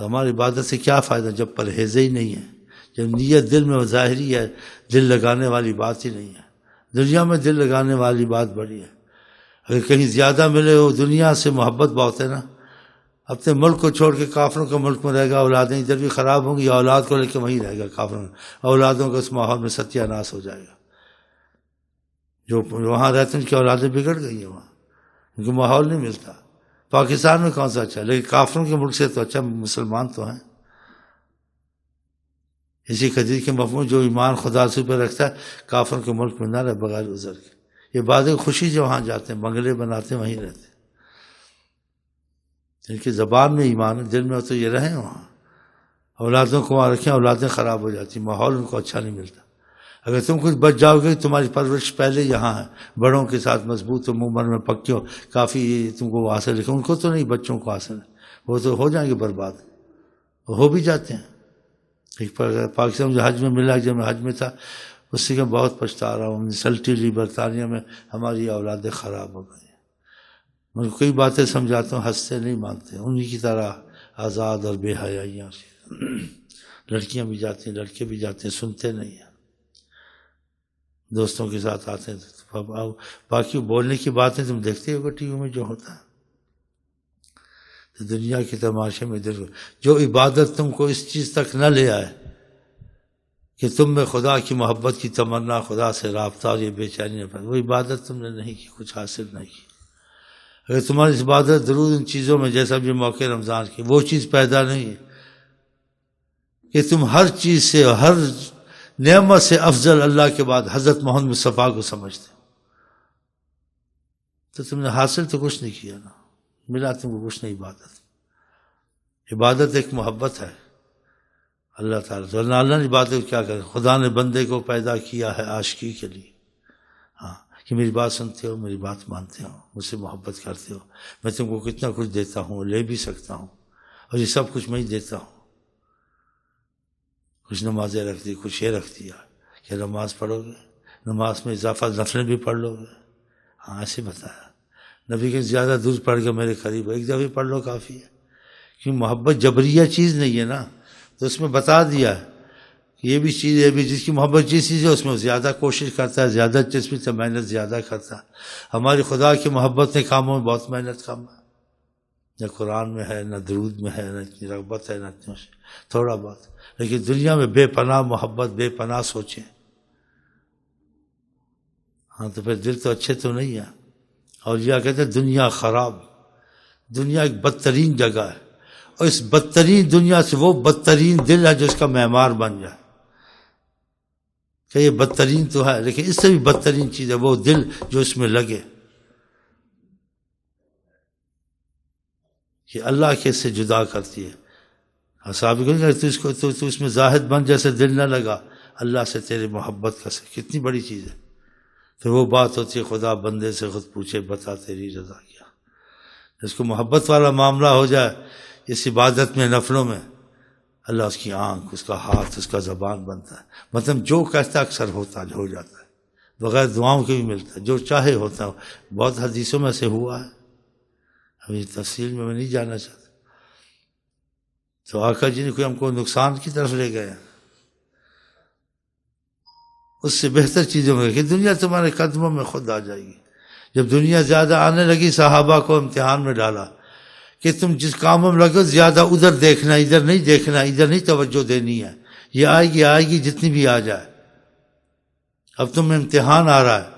تو ہماری عبادت سے کیا فائدہ جب پرہیز ہی نہیں ہے، جب نیت دل میں ظاہری ہے، دل لگانے والی بات ہی نہیں ہے۔ دنیا میں دل لگانے والی بات بڑی ہے، اگر کہیں زیادہ ملے ہو، دنیا سے محبت بہت ہے نا، اپنے ملک کو چھوڑ کے کافروں کے ملک میں رہے گا، اولادیں ادھر بھی خراب ہوں گی، یا اولاد کو لے کے وہیں رہے گا کافروں میں، اولادوں کا اس ماحول میں ستیہ ناش ہو جائے گا۔ جو وہاں رہتے ہیں ان کی اولادیں بگڑ گئی ہیں وہاں، ان کو ماحول نہیں ملتا۔ پاکستان میں کون سا اچھا، لیکن کافروں کے ملک سے تو اچھا مسلمان تو ہیں۔ اسی حدیث کے مفہوم جو ایمان خدا سے پہ رکھتا ہے کافروں کے ملک میں نہ رہے بغیر عذر کے۔ یہ باتیں خوشی جو وہاں جاتے ہیں، بنگلے بناتے ہیں، وہیں رہتے ہیں۔ ان کی زبان میں ایمان ہے، دل میں ہو تو یہ رہیں وہاں، اولادوں کو وہاں رکھیں، اولادیں خراب ہو جاتی، ماحول ان کو اچھا نہیں ملتا۔ اگر تم کچھ بچ جاؤ گے، تمہاری پرورش پہلے یہاں ہے، بڑوں کے ساتھ مضبوط ہو، عمر میں پکے ہو، کافی تم کو وہ حاصل ہے، ان کو تو نہیں، بچوں کو حاصل ہے، وہ تو ہو جائیں گے برباد، وہ ہو بھی جاتے ہیں۔ ایک پاکستان جو حج میں ملا، جب میں حج میں تھا، اس سے کہ بہت پچھتا رہا ہوں، سلٹی لی برطانیہ میں ہماری اولادیں خراب ہو گئی۔ میں کئی باتیں سمجھاتا ہوں، ہنستے نہیں مانتے، انہی کی طرح آزاد اور بے حیائیاں، لڑکیاں بھی جاتی ہیں، لڑکے بھی جاتے ہیں، سنتے نہیں ہیں، دوستوں کے ساتھ آتے ہیں۔ باقی بولنے کی باتیں تم دیکھتے ہو ٹی وی میں جو ہوتا ہے، تو دنیا کے تماشے میں دیکھو، جو عبادت تم کو اس چیز تک نہ لے آئے کہ تم میں خدا کی محبت کی تمنا، خدا سے رابطہ اور یہ بے چینی، وہ عبادت تم نے نہیں کی، کچھ حاصل نہیں کی۔ اگر تمہاری عبادت ضرور ان چیزوں میں، جیسا بھی موقع رمضان کی، وہ چیز پیدا نہیں ہے کہ تم ہر چیز سے، ہر نعمت سے افضل اللہ کے بعد حضرت محمد مصطفیٰ کو سمجھتے ہو، تو تم نے حاصل تو کچھ نہیں کیا نا، ملا تم کو کچھ نہیں۔ عبادت ایک محبت ہے اللہ تعالیٰ تو، اللہ نے عبادت کو کیا کرے، خدا نے بندے کو پیدا کیا ہے عاشقی کے لیے، ہاں، کہ میری بات سنتے ہو، میری بات مانتے ہو، مجھ سے محبت کرتے ہو، میں تم کو کتنا کچھ دیتا ہوں، لے بھی سکتا ہوں، اور یہ سب کچھ میں ہی دیتا ہوں۔ کچھ نمازیں رکھ دی، کچھ یہ رکھ دیا کہ نماز پڑھو گے، نماز میں اضافہ نفلیں بھی پڑھ لو گے، ہاں ایسے بتایا۔ نبی کے زیادہ دور پڑھ کے میرے قریب، ایک دفعہ پڑھ لو کافی ہے، کیونکہ محبت جبریہ چیز نہیں ہے نا، تو اس میں بتا دیا کہ یہ بھی چیز ہے، بھی جس کی محبت جس چیز ہے اس میں زیادہ کوشش کرتا ہے، زیادہ دلچسپی سے محنت زیادہ کرتا ہے۔ ہماری خدا کی محبت کے کاموں میں بہت محنت کم ہے، نہ قرآن میں ہے، نہ درود میں ہے، نہ اتنی رغبت ہے، نہ اتنی تھوڑا بہت، لیکن دنیا میں بے پناہ محبت، بے پناہ سوچیں، ہاں تو پھر دل تو اچھے تو نہیں ہے۔ اور یہ کہتے ہیں دنیا خراب، دنیا ایک بدترین جگہ ہے، اور اس بدترین دنیا سے وہ بدترین دل ہے جو اس کا معمار بن جائے، کہ یہ بدترین تو ہے لیکن اس سے بھی بدترین چیز ہے وہ دل جو اس میں لگے، کہ اللہ کے سے جدا کرتی ہے۔ صحابہ کو کہ تو اس میں زاہد بن، جیسے دل نہ لگا اللہ سے تیرے محبت کا سے، کتنی بڑی چیز ہے۔ پھر وہ بات ہوتی ہے خدا بندے سے خود پوچھے بتا تیری رضا کیا، جس کو محبت والا معاملہ ہو جائے اس عبادت میں، نفلوں میں، اللہ اس کی آنکھ، اس کا ہاتھ، اس کا زبان بنتا ہے، مطلب جو کہتا ہے اکثر ہوتا ہو جاتا ہے، بغیر دعاؤں کے بھی ملتا ہے، جو چاہے ہوتا ہے۔ بہت حدیثوں میں سے ہوا ہے، ابھی تفصیل میں نہیں جانا چاہتا۔ تو آقا جی نے کوئی ہم کو نقصان کی طرف لے گئے، اس سے بہتر چیزوں میں کہ دنیا تمہارے قدموں میں خود آ جائے گی۔ جب دنیا زیادہ آنے لگی، صحابہ کو امتحان میں ڈالا کہ تم جس کاموں میں لگو زیادہ ادھر دیکھنا، ادھر نہیں دیکھنا، ادھر نہیں توجہ دینی ہے، یہ آئے گی جتنی بھی آ جائے۔ اب تم امتحان آ رہا ہے،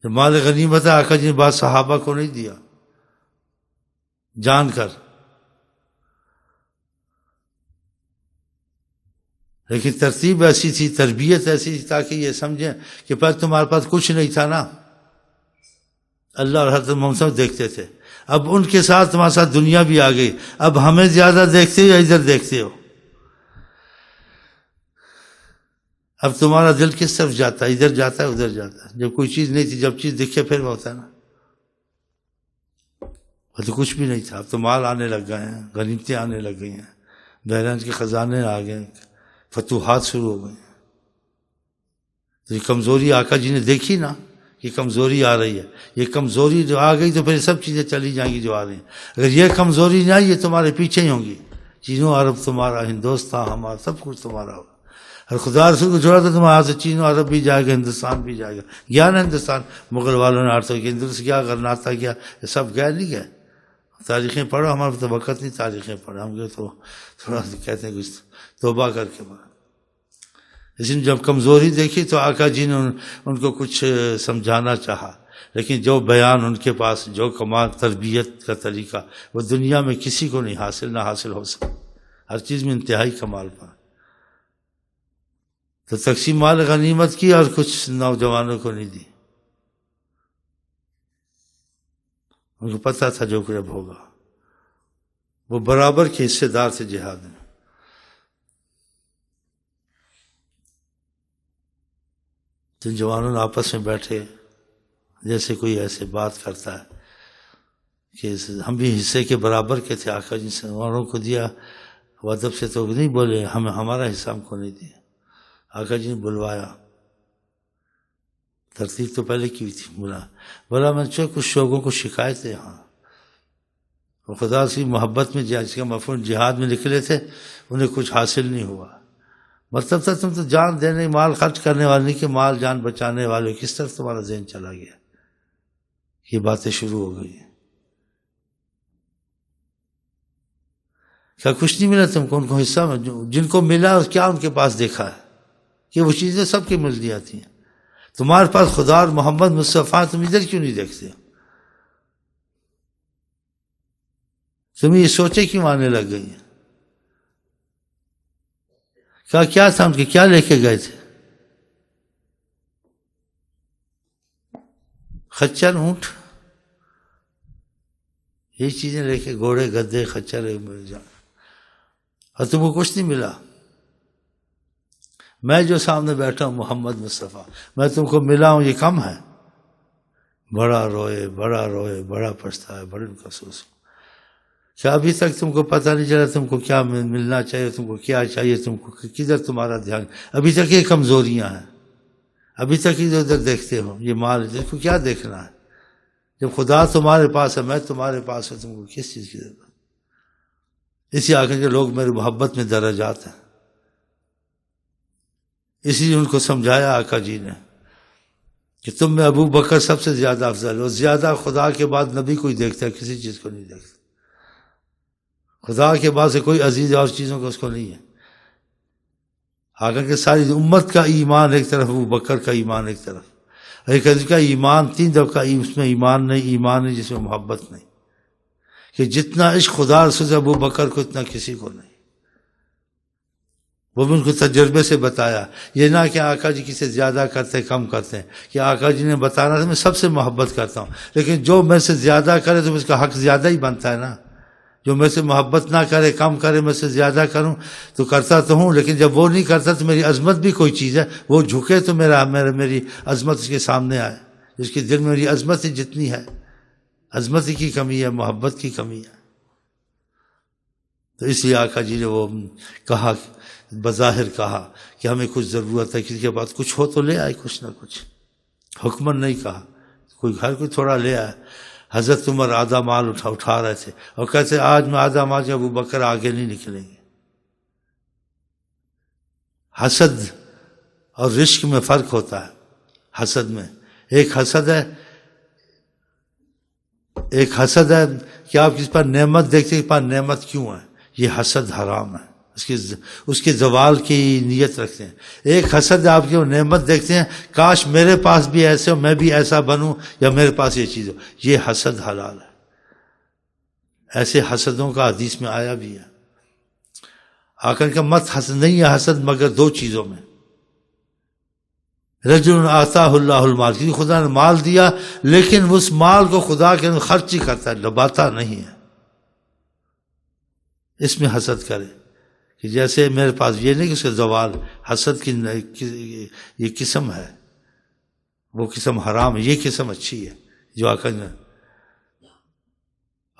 جب مال غنیمت ہے، آقا جی نے بات صحابہ کو نہیں دیا جان کر، لیکن ترتیب ایسی تھی، تربیت ایسی تھی تاکہ یہ سمجھیں کہ پہلے تمہارے پاس کچھ نہیں تھا نا، اللہ اور حضرت محمد صلی اللہ علیہ وسلم دیکھتے تھے، اب ان کے ساتھ تمہارے ساتھ دنیا بھی آ گئی، اب ہمیں زیادہ دیکھتے ہو یا ادھر دیکھتے ہو؟ اب تمہارا دل کس طرف جاتا ہے؟ ادھر جاتا ہے ادھر جاتا ہے؟ جب کوئی چیز نہیں تھی، جب چیز دکھے پھر وہ ہوتا ہے نا، اب تو کچھ بھی نہیں تھا، اب تو مال آنے لگ گئے ہیں، غنیمتیں آنے لگ گئی ہیں، بحران کے خزانے آ گئے، فتوحات شروع ہو گئے۔ تو یہ کمزوری آقا جی نے دیکھی نا، کہ کمزوری آ رہی ہے. یہ کمزوری جو آ گئی تو پھر سب چیزیں چلی جائیں گی جو آ رہی ہیں. اگر یہ کمزوری نہیں آئی یہ تمہارے پیچھے ہی ہوں گی. چینوں عرب تمہارا، ہندوستان ہمارا، سب کچھ تمہارا ہوگا. اور خدا رسول کو چھوڑا تو تمہارے سے چین و عرب بھی جائے گا، ہندوستان بھی جائے گا. گیا نا ہندوستان، مغل والوں نے آرٹو کہ ہندوستان کیا کرنا تھا، کیا یہ سب گیا نہیں گیا. تاریخیں پڑھو، ہمارے تو وقت نہیں تاریخیں پڑھو، ہم تو تھوڑا کہتے ہیں کچھ توبہ کر کے پڑھا. اس نے جب کمزوری دیکھی تو آقا جی نے ان کو کچھ سمجھانا چاہا، لیکن جو بیان ان کے پاس، جو کمال تربیت کا طریقہ، وہ دنیا میں کسی کو نہیں حاصل، نہ حاصل ہو سکتا. ہر چیز میں انتہائی کمال پا. تو تقسیم مال غنیمت کی اور کچھ نوجوانوں کو نہیں دی. ان کو پتہ تھا جو کچھ اب ہوگا. وہ برابر کے حصے دار تھے جہاد میں. جن جوانوں نے آپس میں بیٹھے، جیسے کوئی ایسے بات کرتا ہے کہ ہم بھی حصے کے برابر کے تھے، آقا جی سے اوروں کو دیا. وہ ادب سے تو نہیں بولے ہمارا حصہ ہم کو نہیں دیا. آقا جی نے بلوایا، ترتیب تو پہلے کی تھی. بولا میں کچھ شوقوں کو شکایت ہے یہاں. وہ خدا سے محبت میں جس کا مفہوم جہاد میں نکلے تھے، انہیں کچھ حاصل نہیں ہوا. مطلب تھا تم تو جان دینے، مال خرچ کرنے والے نہیں کہ مال جان بچانے والے. کس طرح تمہارا ذہن چلا گیا؟ یہ باتیں شروع ہو گئی. کیا کچھ نہیں ملا تم کو؟ ان کو حصہ میں جن کو ملا کیا ان کے پاس دیکھا ہے کہ وہ چیزیں سب کی مل جاتی ہیں. تمہارے پاس خدا اور محمد مصطفیٰ، تم ادھر کیوں نہیں دیکھتے؟ تمہیں یہ سوچے کیوں آنے لگ گئی ہیں؟ کیا تھا ان کے، کیا لے کے گئے تھے؟ خچر، اونٹ، یہی چیزیں لے کے، گھوڑے، گدے، خچر مل جائیں. اور تم کو کچھ نہیں ملا. میں جو سامنے بیٹھا ہوں محمد مصطفیٰ، میں تم کو ملا ہوں، یہ کم ہے. بڑا روئے، بڑا روئے، بڑا پچھتا ہے، بڑے افسوس. کیا ابھی تک تم کو پتہ نہیں چلا تم کو کیا ملنا چاہیے، تم کو کیا چاہیے، تم کو کدھر تمہارا دھیان؟ ابھی تک یہ کمزوریاں ہیں، ابھی تک ادھر ادھر دیکھتے ہو. یہ مال اس کو کیا دیکھنا ہے؟ جب خدا تمہارے پاس ہے، میں تمہارے پاس ہے، تم کو کس چیز کی ضرورت؟ اسی آخر کے لوگ میرے محبت میں درجات ہیں. اسی لیے ان کو سمجھایا آقا جی نے کہ تم میں ابو بکر سب سے زیادہ افضل ہو. زیادہ خدا کے بعد نبی کو ہی دیکھتا ہے، کسی چیز کو نہیں دیکھتا. خدا کے بعد سے کوئی عزیز اور چیزوں کا اس کو نہیں ہے. آقا کہ ساری امت کا ایمان ایک طرف، ابو بکر کا ایمان ایک طرف. ایک کا ایمان 3 دفعہ، اس میں ایمان نہیں، ایمان نہیں جس میں محبت نہیں. کہ جتنا عشق خدا رسول سے ابو بکر کو، اتنا کسی کو نہیں. وہ بھی ان کو تجربے سے بتایا. یہ نہ کہ آقا جی کسی زیادہ کرتے کم کرتے ہیں، کہ آقا جی نے بتانا تھا میں سب سے محبت کرتا ہوں، لیکن جو میں سے زیادہ کرے تو اس کا حق زیادہ ہی بنتا ہے نا. جو میں سے محبت نہ کرے، کم کرے، میں سے زیادہ کروں تو کرتا تو ہوں، لیکن جب وہ نہیں کرتا تو میری عظمت بھی کوئی چیز ہے. وہ جھکے تو میری عظمت اس کے سامنے آئے. جس کے دل میں میری عظمت جتنی ہے، عظمت کی کمی ہے، محبت کی کمی ہے. تو اس لیے آقا جی نے وہ کہا، بظاہر کہا کہ ہمیں کچھ ضرورت ہے، کسی کے پاس کچھ ہو تو لے آئے، کچھ نہ کچھ. حکمن نہیں کہا، کوئی گھر کوئی تھوڑا لے آئے. حضرت عمر آدھا مال اٹھا رہے تھے اور کہتے آج میں آدھا مال کے، ابو بکر آگے نہیں نکلیں گے. حسد اور رشک میں فرق ہوتا ہے. حسد میں ایک حسد ہے کہ آپ کس پر نعمت دیکھتے ہیں، اس پر نعمت کیوں ہے، یہ حسد حرام ہے. اس کے زوال کی نیت رکھتے ہیں. ایک حسد ہے آپ کی نعمت دیکھتے ہیں، کاش میرے پاس بھی ایسے ہو، میں بھی ایسا بنوں، یا میرے پاس یہ چیز ہو. یہ حسد حلال ہے. ایسے حسدوں کا حدیث میں آیا بھی ہے. آخر کا مت حسد نہیں ہے، حسد مگر 2 چیزوں میں. رجل آتاہ اللہ المال، کیونکہ خدا نے مال دیا لیکن اس مال کو خدا کے اندر خرچ ہی کرتا ہے، لباتا نہیں ہے. اس میں حسد کرے کہ جیسے میرے پاس، یہ نہیں کہ اس کا زوال. حسد کی یہ قسم ہے، وہ قسم حرام ہے، یہ قسم اچھی ہے جو آقا نے.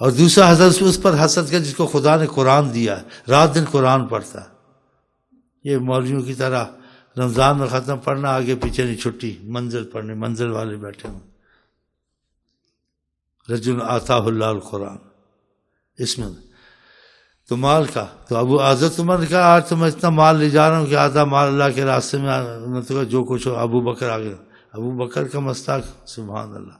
اور دوسرا حسد اس پر حسد کر جس کو خدا نے قرآن دیا ہے، رات دن قرآن پڑھتا ہے. یہ مولویوں کی طرح رمضان میں ختم پڑھنا، آگے پیچھے نہیں، چھٹی منزل پڑھنے، منزل والے بیٹھے ہوں. رجل آتاہ اللہ القرآن، اس میں تو مال کا. تو ابو حضرت عمر نے کہا آج تو میں اتنا مال لے جا رہا ہوں کہ آدھا مال اللہ کے راستے میں جو کچھ ہو. ابو بکر آگے، ابو بکر کا مستاق، سبحان اللہ،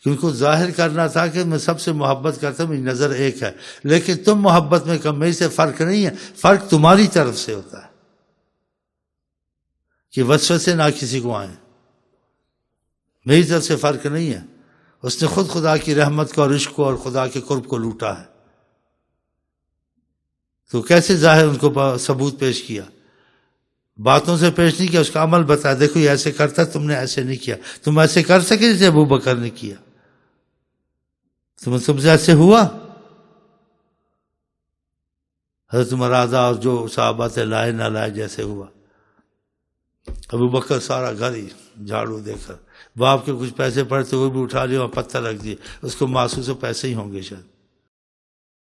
کیونکہ کو ظاہر کرنا تھا کہ میں سب سے محبت کرتا ہوں، میری نظر ایک ہے، لیکن تم محبت میں کم، میری سے فرق نہیں ہے، فرق تمہاری طرف سے ہوتا ہے کہ وسوسے نہ کسی کو آئیں. میری طرف سے فرق نہیں ہے. اس نے خود خدا کی رحمت کو اور عشق کو اور خدا کے قرب کو لوٹا ہے. تو کیسے ظاہر ان کو ثبوت پیش کیا؟ باتوں سے پیش نہیں کیا، اس کا عمل بتایا، دیکھو یہ ایسے کرتا، تم نے ایسے نہیں کیا، تم ایسے کر سکے جیسے ابو بکر نے کیا، تم سے ایسے ہوا. حضرت مرادہ اور جو صحابہ تھے لائے نہ لائے جیسے ہوا. ابو بکر سارا گھر ہی جھاڑو دے کر، باپ کے کچھ پیسے پڑے تو وہ بھی اٹھا لیے اور پتھر رکھ دیے، اس کو محسوس پیسے ہی ہوں گے شاید.